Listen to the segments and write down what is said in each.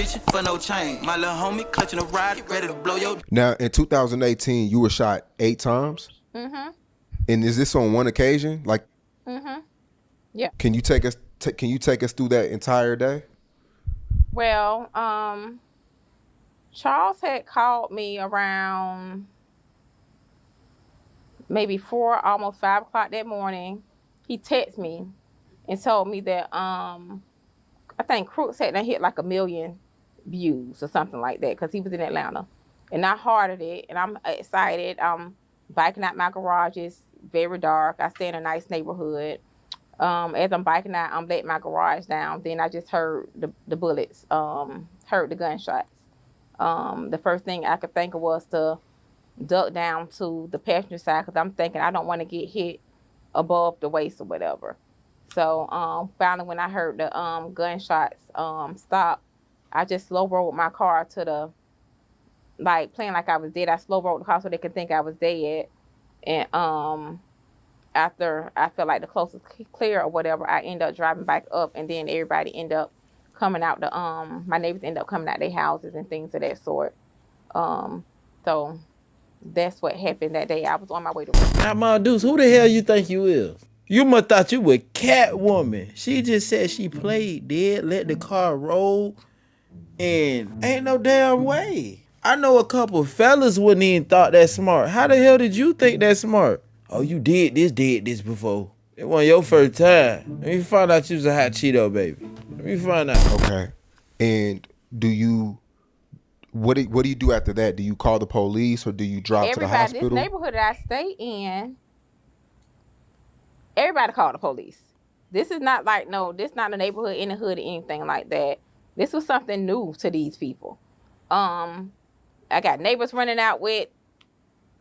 reaching for no chain. My little homie clutching a ride, ready to blow your. Now, in 2018, you were shot 8 times? Mm-hmm. And is this on one occasion? Like, Yeah. can you take us through that entire day? Well, Charles had called me around maybe 4, almost 5 o'clock that morning. He texted me and told me that I think Crooks had done hit like 1 million views or something like that because he was in Atlanta. And I hearted it, and I'm excited. I'm biking out my garage. It's very dark. I stay in a nice neighborhood. As I'm biking out, I'm letting my garage down. Then I just heard the bullets, heard the gunshots. The first thing I could think of was to duck down to the passenger side because I'm thinking I don't want to get hit above the waist or whatever. So finally, when I heard the gunshots stop, I just slow rolled my car to the, like, playing like I was dead. I slow rolled the car so they could think I was dead. And after I felt like the coast was clear or whatever, I end up driving back up, and then everybody end up coming out my neighbors end up coming out their houses and things of that sort. So that's what happened that day. I was on my way to work. Now, my Deuce, who the hell you think you is? You must thought you were Catwoman. She just said she played dead, let the car roll, and ain't no damn way. I know a couple fellas wouldn't even thought that smart. How the hell did you think that smart? Oh, you did this before. It wasn't your first time. Let me find out you was a hot Cheeto baby. Let me find out. Okay. And what do you do after that? Do you call the police or do you drive to the hospital? This neighborhood that I stay in, everybody called the police. This is not like, this not a neighborhood in the hood or anything like that. This was something new to these people. I got neighbors running out with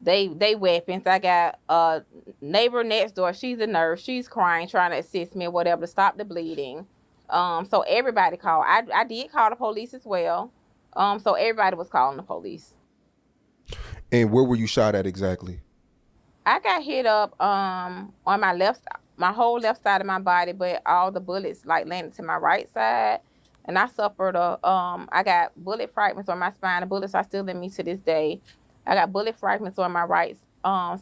they weapons. I got a neighbor next door. She's a nurse. She's crying, trying to assist me or whatever to stop the bleeding. So everybody called. I did call the police as well. So everybody was calling the police. And where were you shot at exactly? I got hit up on my left, my whole left side of my body, but all the bullets like landed to my right side, and I suffered I got bullet fragments on my spine. The bullets are still in me to this day. I got bullet fragments on my right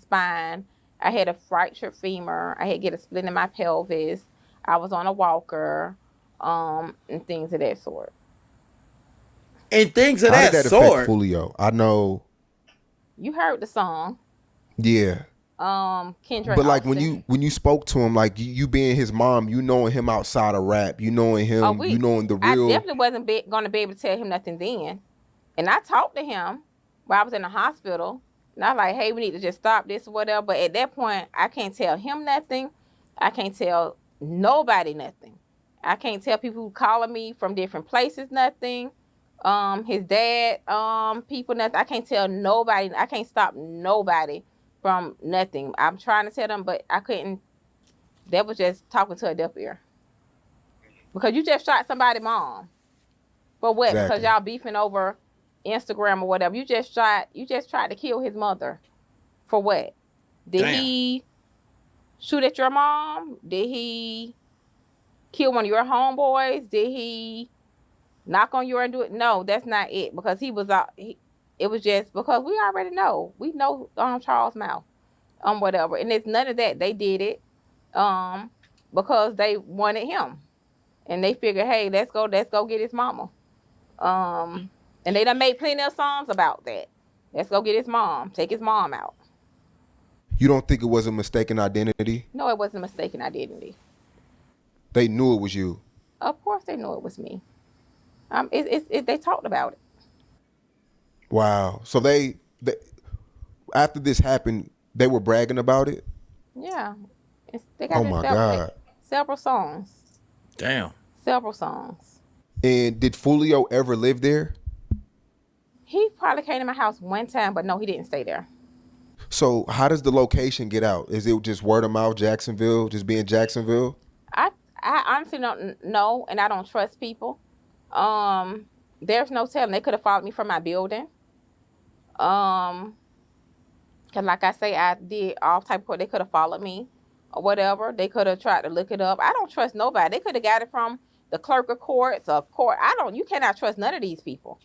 spine. I had a fractured femur. I had get a split in my pelvis. I was on a walker, and things of that sort. And things of How that did that sort. affect Foolio? I know. You heard the song. Yeah. Kendra. But like Austin. when you spoke to him, like you being his mom, you knowing him outside of rap, you knowing him, you knowing the real. I definitely wasn't going to be able to tell him nothing then. And I talked to him while I was in the hospital. And I was like, hey, we need to just stop this or whatever. But at that point, I can't tell him nothing. I can't tell nobody nothing. I can't tell people who calling me from different places nothing. His dad, people, nothing. I can't tell nobody. I can't stop nobody from nothing. I'm trying to tell them, but I couldn't. That was just talking to a deaf ear. Because you just shot somebody's mom. For what? Exactly. Because y'all beefing over Instagram or whatever. You just tried to kill his mother. For what? Did he shoot at your mom? Did he kill one of your homeboys? Did he knock on your and do it? No, that's not it. Because it was just because we already know. We know Charles' mouth. Whatever. And it's none of that. They did it because they wanted him. And they figured, hey, let's go get his mama. And they done made plenty of songs about that. Let's go get his mom. Take his mom out. You don't think it was a mistaken identity? No, it wasn't a mistaken identity. They knew it was you. Of course they knew it was me. They talked about it. Wow. So they after this happened, they were bragging about it? Yeah. They got God. Several songs. Damn. Several songs. And did Foolio ever live there? He probably came to my house one time, but no, he didn't stay there. So how does the location get out? Is it just word of mouth, Jacksonville, just being Jacksonville? I honestly don't know, and I don't trust people. There's no telling. They could have followed me from my building. Cause like I say, I did all type of work. They could have followed me or whatever. They could have tried to look it up. I don't trust nobody. They could have got it from the clerk of courts, or court. You cannot trust none of these people.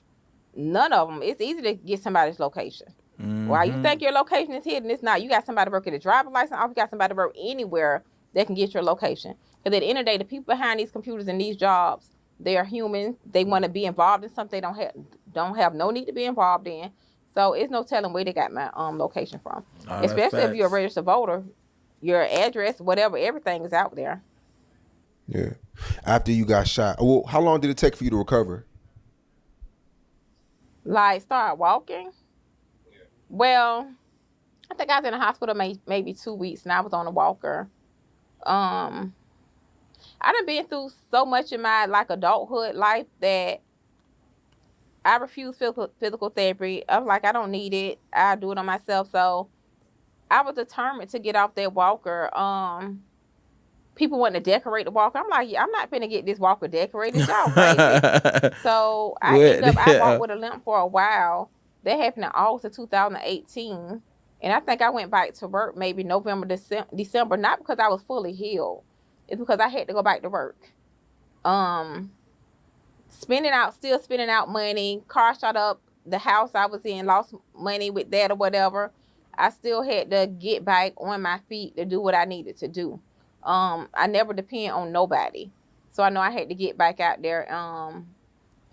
None of them. It's easy to get somebody's location. Why you think your location is hidden? It's not. You got somebody working a driver's license off. You got somebody work anywhere that can get your location. Because at the end of the day, the people behind these computers and these jobs, they are human. They want to be involved in something they don't have no need to be involved in. So it's no telling where they got my location from. Especially if you're a registered voter, your address, whatever, everything is out there. Yeah. After you got shot, well, how long did it take for you to recover? Like start walking. Well, I think I was in the hospital maybe 2 weeks, and I was on a walker. I done been through so much in my like adulthood life that I refuse physical therapy. I'm like, I don't need it. I'll do it on myself. So I was determined to get off that walker. People want to decorate the walker. I'm like, yeah, I'm not finna get this walker decorated. Y'all crazy. So I walked with a limp for a while. That happened in August of 2018. And I think I went back to work maybe November, December, not because I was fully healed. It's because I had to go back to work. Still spending out money. Car shot up. The house I was in, lost money with that or whatever. I still had to get back on my feet to do what I needed to do. I never depend on nobody. So I know I had to get back out there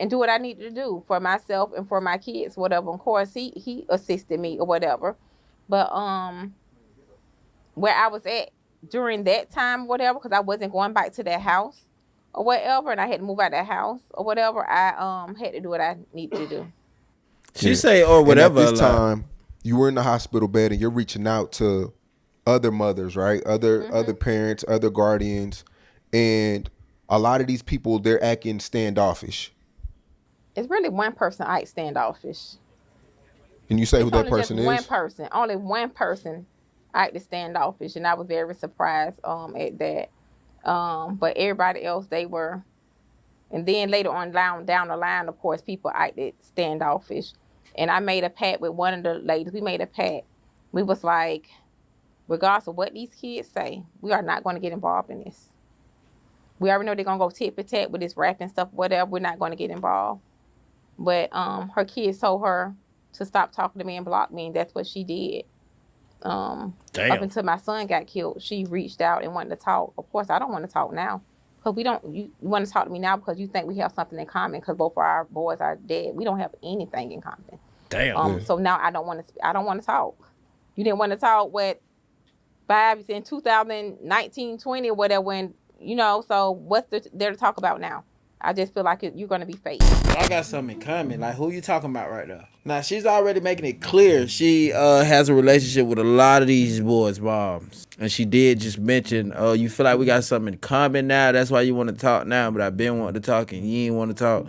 and do what I needed to do for myself and for my kids, whatever. Of course, he assisted me or whatever. But where I was at during that time, whatever, because I wasn't going back to that house or whatever, and I had to move out that house or whatever, I had to do what I needed to do. She say or whatever. And at this time, you were in the hospital bed and you're reaching out to other mothers, right? Other parents, other guardians, and a lot of these people, they're acting standoffish. It's really one person act standoffish. Can you say who that person is? Only one person acted standoffish, and I was very surprised at that. But everybody else, they were. And then later on down the line, of course, people acted standoffish. And I made a pact with one of the ladies. We made a pact. We was like, regardless of what these kids say, we are not going to get involved in this. We already know they're going to go tit for tat with this rapping stuff, whatever. We're not going to get involved. But her kids told her to stop talking to me and block me, and that's what she did. Up until my son got killed, she reached out and wanted to talk. Of course, I don't want to talk now. Because you want to talk to me now because you think we have something in common because both of our boys are dead. We don't have anything in common. Damn. So now I don't want to talk. You didn't want to talk in 2019, 20 or whatever, when, so what's there to talk about now? I just feel like you're going to be fake. I got something in common. Like, who you talking about right now? Now, she's already making it clear she has a relationship with a lot of these boys' moms. And she did just mention, you feel like we got something in common now. That's why you want to talk now. But I've been wanting to talk and you ain't want to talk.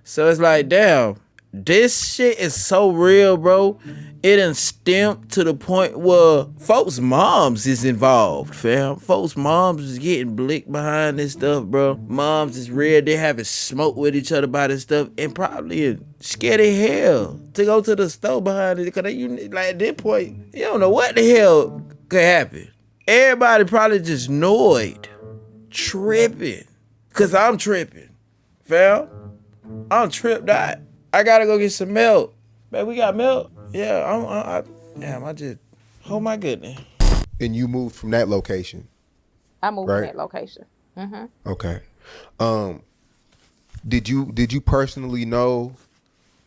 So it's like, damn, this shit is so real, bro. It done stamped to the point where folks' moms is involved, fam. Folks' moms is getting blicked behind this stuff, bro. Moms is real. They having smoke with each other about this stuff and probably scared of hell to go to the store behind it. Because at this point, you don't know what the hell could happen. Everybody probably just annoyed, tripping. Because I'm tripping, fam. I'm tripped out. I gotta go get some milk. Man, we got milk? Yeah, oh my goodness. And you moved from that location? I moved from that location. Mm-hmm. Okay. Did you personally know,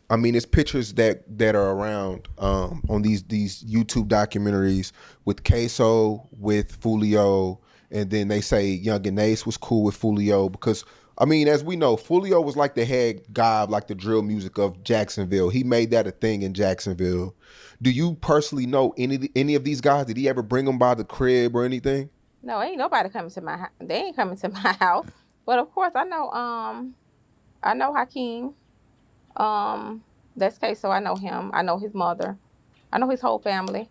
I mean, it's pictures that are around on these YouTube documentaries with Queso, with Foolio, and then they say Yungeen was cool with Foolio because, I mean, as we know, Foolio was like the head guy of like the drill music of Jacksonville. He made that a thing in Jacksonville. Do you personally know any of these guys? Did he ever bring them by the crib or anything? No, ain't nobody coming to my house. They ain't coming to my house. But of course, I know Hakeem. That's Queso. I know him. I know his mother. I know his whole family.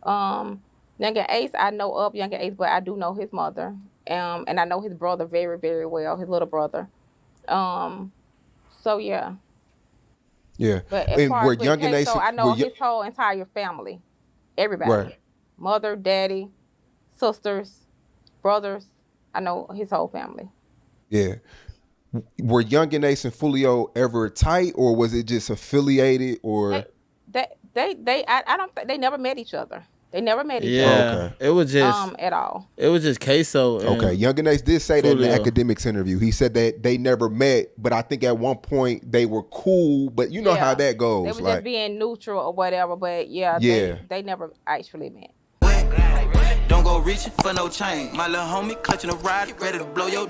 Yungeen Ace, I know of Yungeen Ace, but I do know his mother. And I know his brother very, very well, his little brother. So yeah. Yeah. But as far as with Queso, I know his whole entire family. Everybody. Right. Mother, daddy, sisters, brothers. I know his whole family. Yeah. were Yungeen Ace and Foolio ever tight, or was it just affiliated, or? I don't think they never met each other. They never met each Yeah, other. Okay. it was just At all. it was just queso. And Okay, Yungeen Ace did say that in the Foolio. academics interview. He said that they never met, but I think at one point they were cool. But you know how that goes. They were like, just being neutral or whatever. But yeah. They never actually met. Don't go reaching for no chain. My little homie clutching a ride, ready to blow your